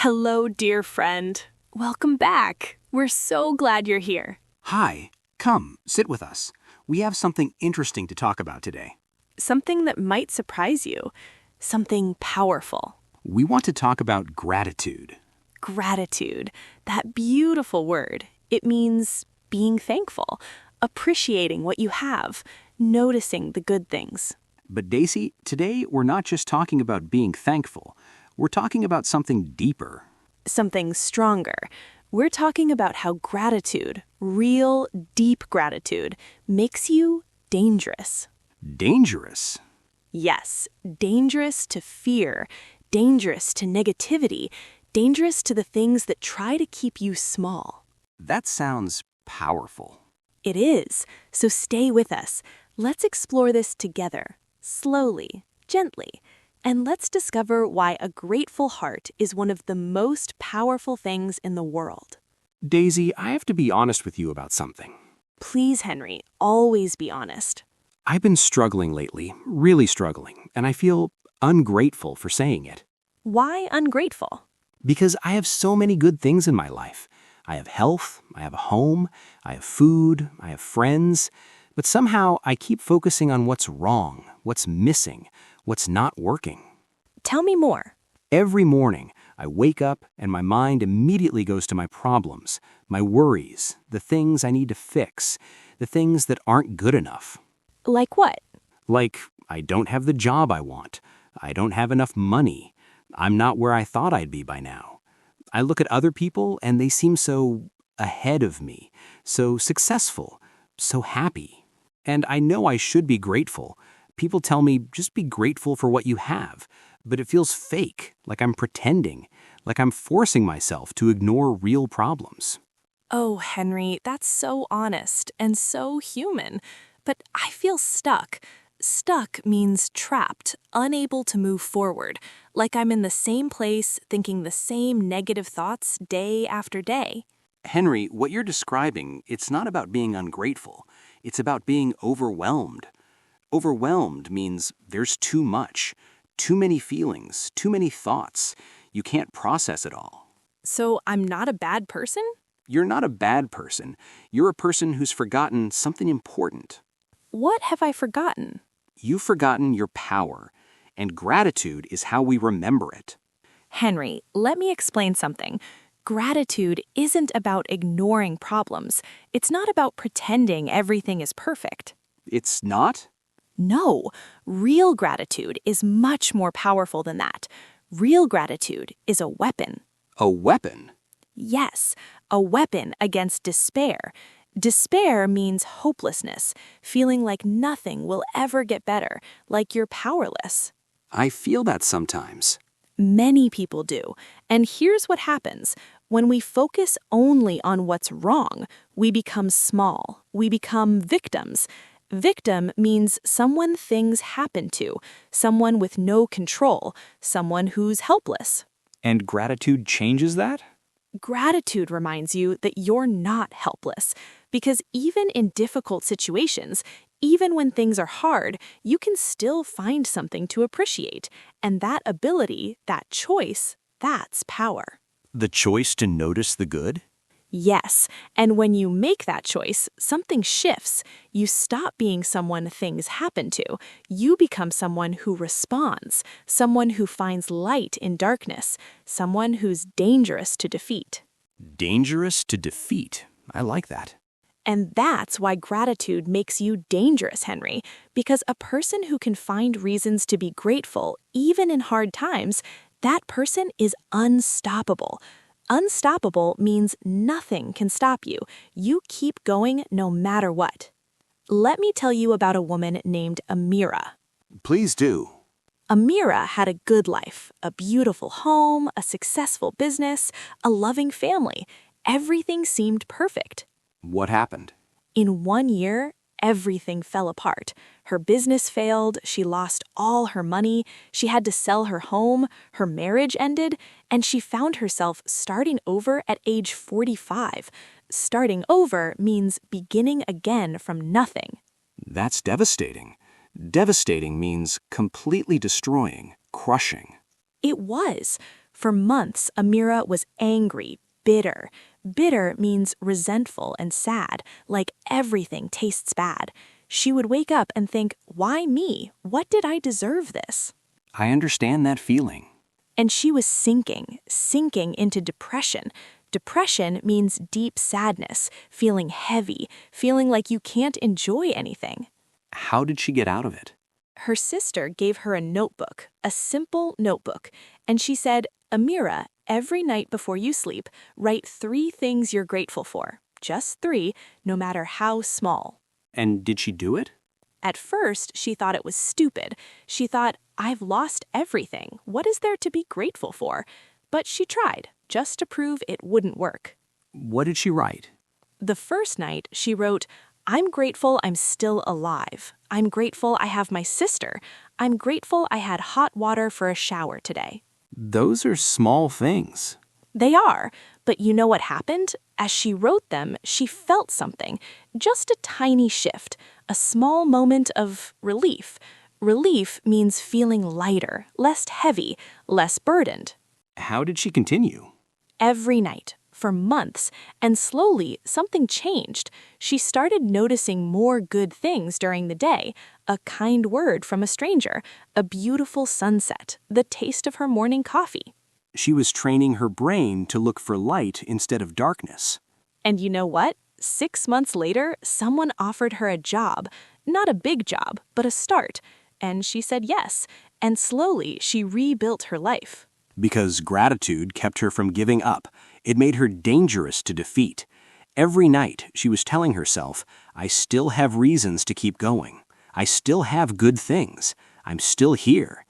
Hello, dear friend. Welcome back. We're so glad you're here. Hi, come, sit with us. We have something interesting to talk about today. Something that might surprise you. Something powerful. We want to talk about gratitude. Gratitude. That beautiful word. It means being thankful, appreciating what you have, noticing the good things. But Daisy, today we're not just talking about being thankful. We're talking about something deeper. Something stronger. We're talking about how gratitude, real, deep gratitude, makes you dangerous. Dangerous? Yes, dangerous to fear, dangerous to negativity, dangerous to the things that try to keep you small. That sounds powerful. It is, so stay with us. Let's explore this together, slowly, gently, and let's discover why a grateful heart is one of the most powerful things in the world. Daisy, I have to be honest with you about something. Please, Henry, always be honest. I've been struggling lately, really struggling, and I feel ungrateful for saying it. Why ungrateful? Because I have so many good things in my life. I have health, I have a home, I have food, I have friends, but somehow I keep focusing on what's wrong, what's missing, what's not working. Tell me more. Every morning, I wake up and my mind immediately goes to my problems, my worries, the things I need to fix, the things that aren't good enough. Like what? Like, I don't have the job I want. I don't have enough money. I'm not where I thought I'd be by now. I look at other people and they seem so ahead of me, so successful, so happy. And I know I should be grateful. People tell me, just be grateful for what you have. But it feels fake, like I'm pretending, like I'm forcing myself to ignore real problems. Oh, Henry, that's so honest and so human. But I feel stuck. Stuck means trapped, unable to move forward, like I'm in the same place thinking the same negative thoughts day after day. Henry, what you're describing, it's not about being ungrateful. It's about being overwhelmed. Overwhelmed means there's too much, too many feelings, too many thoughts. You can't process it all. So I'm not a bad person? You're not a bad person. You're a person who's forgotten something important. What have I forgotten? You've forgotten your power, and gratitude is how we remember it. Henry, let me explain something. Gratitude isn't about ignoring problems. It's not about pretending everything is perfect. It's not? No, real gratitude is much more powerful than that. Real gratitude is a weapon. A weapon? Yes, a weapon against despair. Despair means hopelessness, feeling like nothing will ever get better, like you're powerless. I feel that sometimes. Many people do. And here's what happens. When we focus only on what's wrong, we become small. We become victims. Victim means someone things happen to, someone with no control, someone who's helpless. And gratitude changes that? Gratitude reminds you that you're not helpless, because even in difficult situations, even when things are hard, you can still find something to appreciate. And that ability, that choice, that's power. The choice to notice the good? Yes, and when you make that choice, something shifts. You stop being someone things happen to. You become someone who responds, someone who finds light in darkness, someone who's dangerous to defeat. Dangerous to defeat. I like that. And that's why gratitude makes you dangerous, Henry, because a person who can find reasons to be grateful, even in hard times, that person is unstoppable. Unstoppable means nothing can stop you. You keep going no matter what. Let me tell you about a woman named Amira. Please do. Amira had a good life, a beautiful home, a successful business, a loving family. Everything seemed perfect. What happened? In 1 year, everything fell apart. Her business failed, she lost all her money, she had to sell her home, her marriage ended, and she found herself starting over at age 45. Starting over means beginning again from nothing. That's devastating. Devastating means completely destroying, crushing. It was. For months, Amira was angry, bitter. Bitter means resentful and sad, like everything tastes bad. She would wake up and think, why me? What did I deserve this? I understand that feeling. And she was sinking into depression. Depression means deep sadness, feeling heavy, feeling like you can't enjoy anything. How did she get out of it? Her sister gave her a notebook, a simple notebook, and she said, Amira, every night before you sleep, write 3 things you're grateful for. Just 3, no matter how small. And did she do it? At first, she thought it was stupid. She thought, I've lost everything. What is there to be grateful for? But she tried, just to prove it wouldn't work. What did she write? The first night, she wrote, I'm grateful I'm still alive. I'm grateful I have my sister. I'm grateful I had hot water for a shower today. Those are small things. They are, but you know what happened? As she wrote them, she felt something, just a tiny shift, a small moment of relief. Relief means feeling lighter, less heavy, less burdened. How did she continue? Every night, for months, and slowly something changed. She started noticing more good things during the day, a kind word from a stranger, a beautiful sunset, the taste of her morning coffee. She was training her brain to look for light instead of darkness. And you know what? 6 months later, someone offered her a job. Not a big job, but a start. And she said yes. And slowly, she rebuilt her life. Because gratitude kept her from giving up. It made her dangerous to defeat. Every night, she was telling herself, I still have reasons to keep going. I still have good things. I'm still here.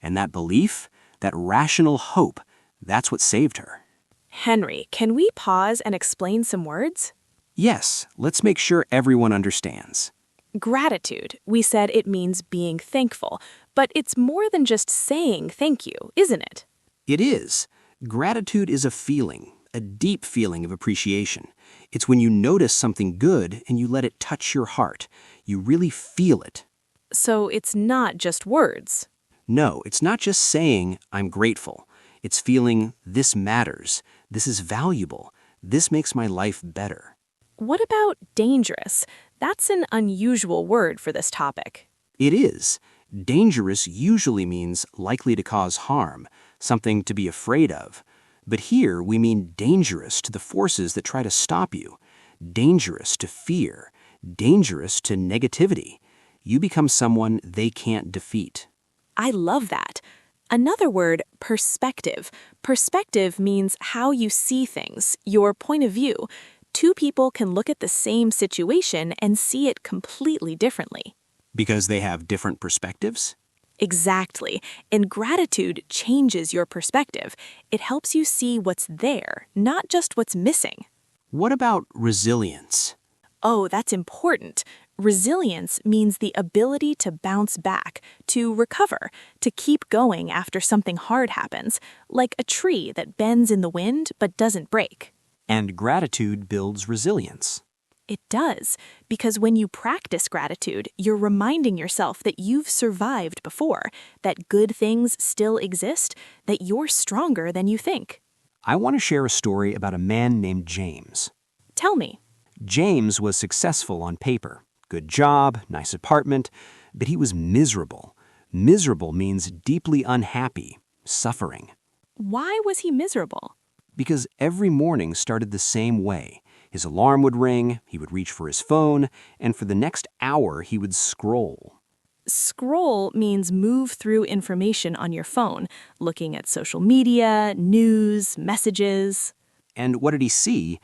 And that belief, that rational hope, that's what saved her. Henry, can we pause and explain some words? Yes, let's make sure everyone understands. Gratitude. We said it means being thankful, but it's more than just saying thank you, isn't it? It is. Gratitude is a feeling, a deep feeling of appreciation. It's when you notice something good and you let it touch your heart. You really feel it. So it's not just words. No, it's not just saying, I'm grateful. It's feeling, this matters, this is valuable, this makes my life better. What about dangerous? That's an unusual word for this topic. It is. Dangerous usually means likely to cause harm, something to be afraid of. But here we mean dangerous to the forces that try to stop you, dangerous to fear, dangerous to negativity. You become someone they can't defeat. I love that. Another word, perspective. Perspective means how you see things, your point of view. 2 people can look at the same situation and see it completely differently. Because they have different perspectives? Exactly. And gratitude changes your perspective. It helps you see what's there, not just what's missing. What about resilience? Oh, that's important. Resilience means the ability to bounce back, to recover, to keep going after something hard happens, like a tree that bends in the wind but doesn't break. And gratitude builds resilience. It does, because when you practice gratitude, you're reminding yourself that you've survived before, that good things still exist, that you're stronger than you think. I want to share a story about a man named James. Tell me. James was successful on paper. Good job, nice apartment, but he was miserable. Miserable means deeply unhappy, suffering. Why was he miserable? Because every morning started the same way. His alarm would ring, he would reach for his phone, and for the next hour he would scroll. Scroll means move through information on your phone, looking at social media, news, messages. And what did he see?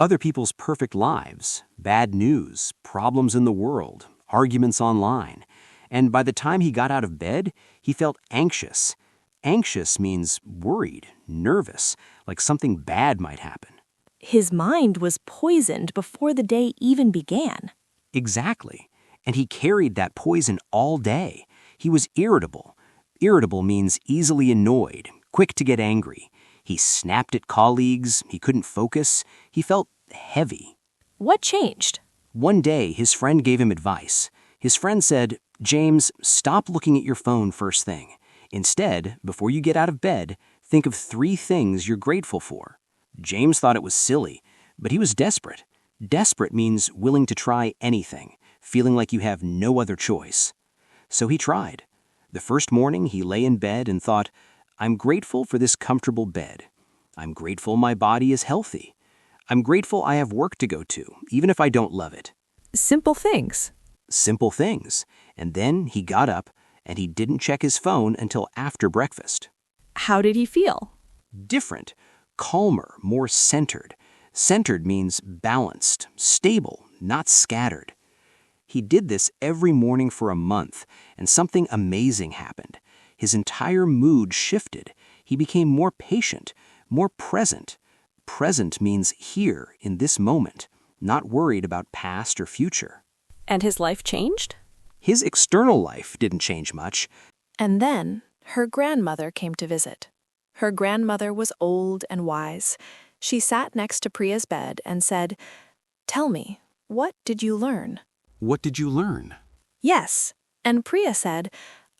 Other people's perfect lives, bad news, problems in the world, arguments online. And by the time he got out of bed, he felt anxious. Anxious means worried, nervous, like something bad might happen. His mind was poisoned before the day even began. Exactly. And he carried that poison all day. He was irritable. Irritable means easily annoyed, quick to get angry. He snapped at colleagues, he couldn't focus, he felt heavy. What changed? One day, his friend gave him advice. His friend said, James, stop looking at your phone first thing. Instead, before you get out of bed, Think of 3 things you're grateful for. James thought it was silly, but he was desperate. Desperate means willing to try anything, feeling like you have no other choice. So he tried. The first morning he lay in bed and thought, I'm grateful for this comfortable bed. I'm grateful my body is healthy. I'm grateful I have work to go to, even if I don't love it. Simple things. Simple things. And then he got up and he didn't check his phone until after breakfast. How did he feel? Different, calmer, more centered. Centered means balanced, stable, not scattered. He did this every morning for a month, and something amazing happened. His entire mood shifted. He became more patient, more present. Present means here, in this moment, not worried about past or future. And his life changed? His external life didn't change much. And then her grandmother came to visit. Her grandmother was old and wise. She sat next to Priya's bed and said, "Tell me, what did you learn?" What did you learn? Yes. And Priya said,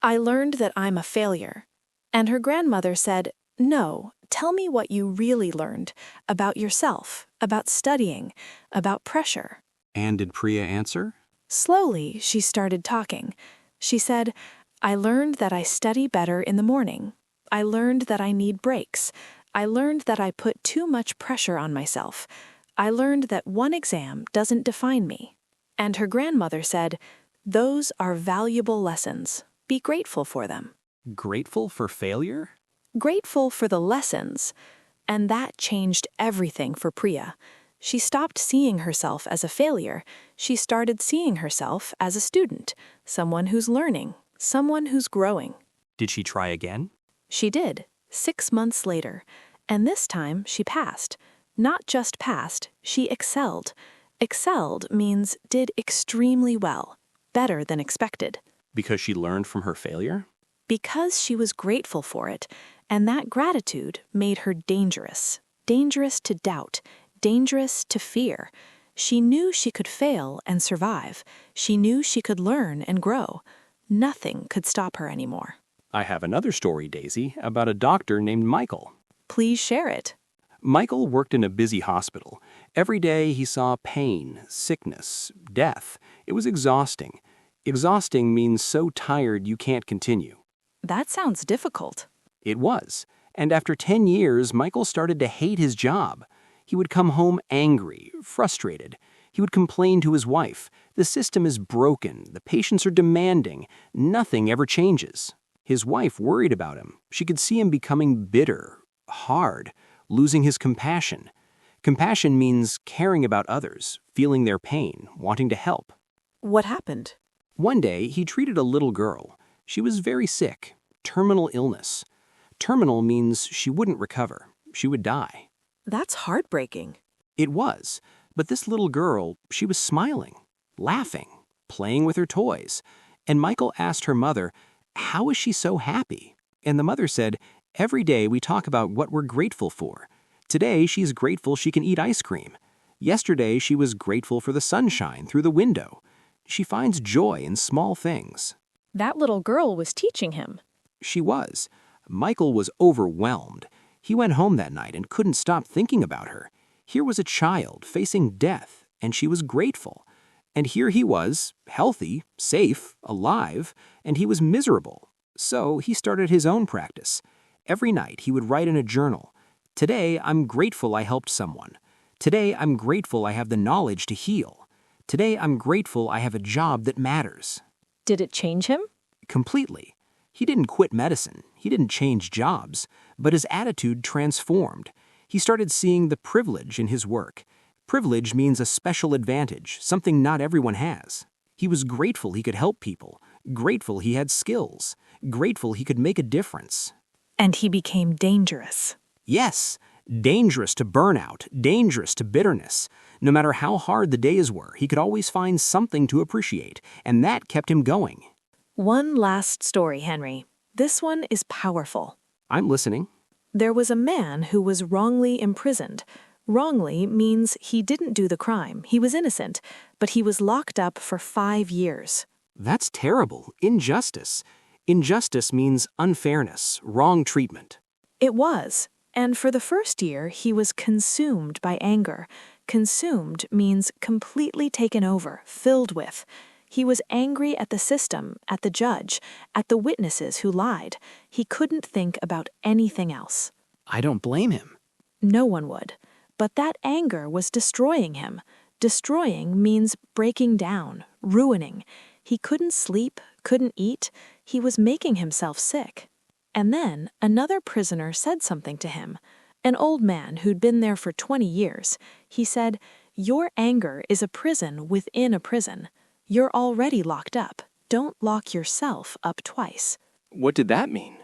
"I learned that I'm a failure." And her grandmother said, "No, tell me what you really learned about yourself, about studying, about pressure." And did Priya answer? Slowly, she started talking. She said, "I learned that I study better in the morning. I learned that I need breaks. I learned that I put too much pressure on myself. I learned that one exam doesn't define me." And her grandmother said, "Those are valuable lessons. Be grateful for them." Grateful for failure? Grateful for the lessons. And that changed everything for Priya. She stopped seeing herself as a failure. She started seeing herself as a student, someone who's learning, someone who's growing. Did she try again? She did, 6 months later, and this time she passed. Not just passed, she excelled. Excelled means did extremely well, better than expected. Because she learned from her failure? Because she was grateful for it, and that gratitude made her dangerous. Dangerous to doubt, dangerous to fear. She knew she could fail and survive. She knew she could learn and grow. Nothing could stop her anymore. I have another story, Daisy, about a doctor named Michael. Please share it. Michael worked in a busy hospital. Every day he saw pain, sickness, death. It was exhausting. Exhausting means so tired you can't continue. That sounds difficult. It was. And after 10 years, Michael started to hate his job. He would come home angry, frustrated. He would complain to his wife. The system is broken. The patients are demanding. Nothing ever changes. His wife worried about him. She could see him becoming bitter, hard, losing his compassion. Compassion means caring about others, feeling their pain, wanting to help. What happened? One day, he treated a little girl. She was very sick, terminal illness. Terminal means she wouldn't recover. She would die. That's heartbreaking. It was, but this little girl, she was smiling, laughing, playing with her toys. And Michael asked her mother, "How is she so happy?" And the mother said, "Every day we talk about what we're grateful for. Today she's grateful she can eat ice cream. Yesterday she was grateful for the sunshine through the window. She finds joy in small things." That little girl was teaching him. She was. Michael was overwhelmed. He went home that night and couldn't stop thinking about her. Here was a child facing death, and she was grateful. And here he was, healthy, safe, alive, and he was miserable. So he started his own practice. Every night he would write in a journal, "Today I'm grateful I helped someone. Today I'm grateful I have the knowledge to heal. Today I'm grateful I have a job that matters." Did it change him? Completely. He didn't quit medicine. He didn't change jobs. But his attitude transformed. He started seeing the privilege in his work. Privilege means a special advantage, something not everyone has. He was grateful he could help people, grateful he had skills, grateful he could make a difference. And he became dangerous. Yes, dangerous to burnout, dangerous to bitterness. No matter how hard the days were, he could always find something to appreciate, and that kept him going. One last story, Henry. This one is powerful. I'm listening. There was a man who was wrongly imprisoned. Wrongly means he didn't do the crime. He was innocent, but he was locked up for 5 years. That's terrible. Injustice. Injustice means unfairness, wrong treatment. It was. And for the first year, he was consumed by anger. Consumed means completely taken over, filled with. He was angry at the system, at the judge, at the witnesses who lied. He couldn't think about anything else. I don't blame him. No one would. But that anger was destroying him. Destroying means breaking down, ruining. He couldn't sleep, couldn't eat. He was making himself sick. And then another prisoner said something to him. An old man who'd been there for 20 years. He said, "Your anger is a prison within a prison. You're already locked up. Don't lock yourself up twice." What did that mean?